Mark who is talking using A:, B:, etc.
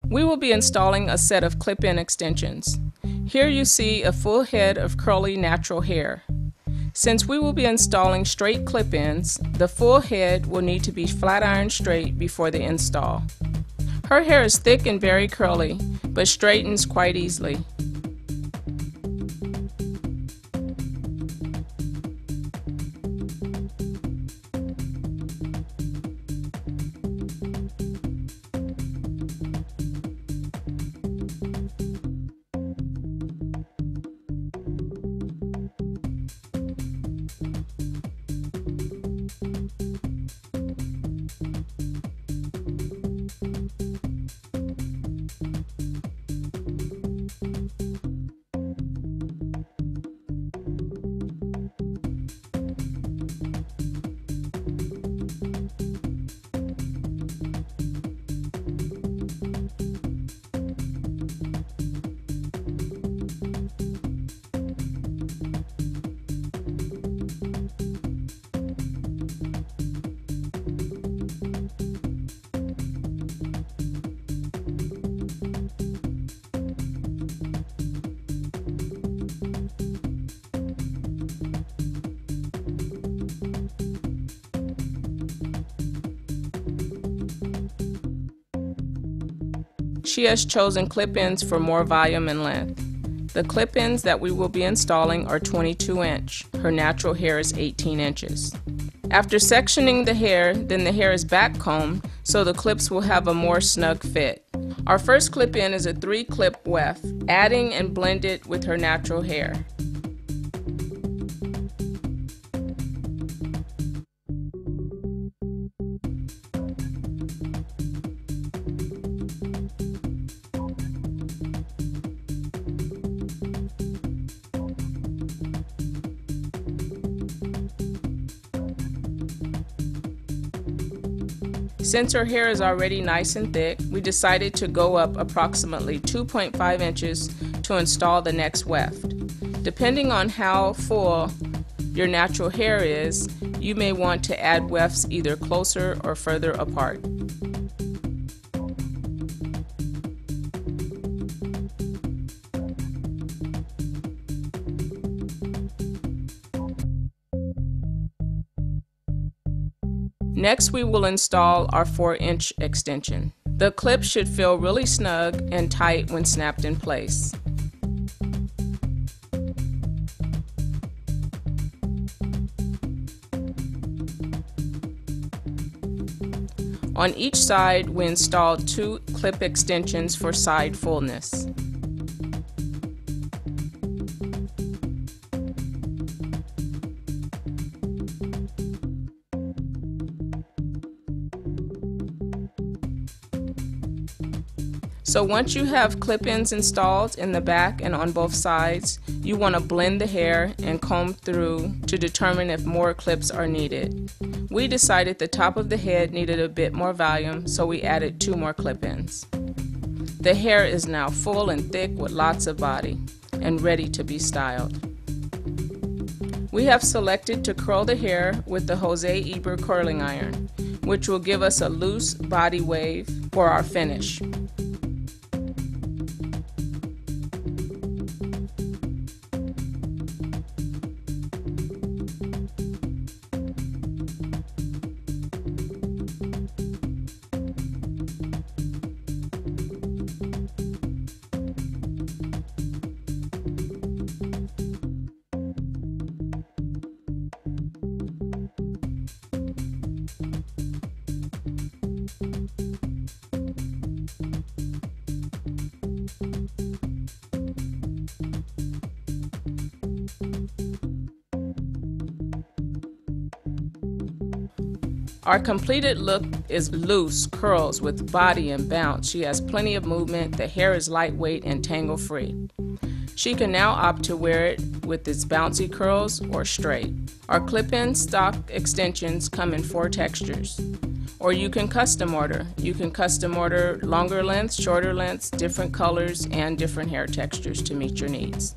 A: We will be installing a set of clip-in extensions. Here you see a full head of curly natural hair. Since we will be installing straight clip-ins, the full head will need to be flat ironed straight before the install. Her hair is thick and very curly, but straightens quite easily. She has chosen clip-ins for more volume and length. The clip-ins that we will be installing are 22 inch. Her natural hair is 18 inches. After sectioning the hair, then the hair is back combed so the clips will have a more snug fit. Our first clip-in is a 3-clip weft, adding and blended with her natural hair. Since her hair is already nice and thick, we decided to go up approximately 2.5 inches to install the next weft. Depending on how full your natural hair is, you may want to add wefts either closer or further apart. Next, we will install our 4-inch extension. The clip should feel really snug and tight when snapped in place. On each side, we installed 2 clip extensions for side fullness. So once you have clip-ins installed in the back and on both sides, you want to blend the hair and comb through to determine if more clips are needed. We decided the top of the head needed a bit more volume, so we added 2 more clip-ins. The hair is now full and thick with lots of body and ready to be styled. We have selected to curl the hair with the Jose Eber curling iron, which will give us a loose body wave for our finish. Our completed look is loose curls with body and bounce. She has plenty of movement, the hair is lightweight and tangle free. She can now opt to wear it with its bouncy curls or straight. Our clip-in stock extensions come in 4 textures. Or you can custom order. You can custom order longer lengths, shorter lengths, different colors, and different hair textures to meet your needs.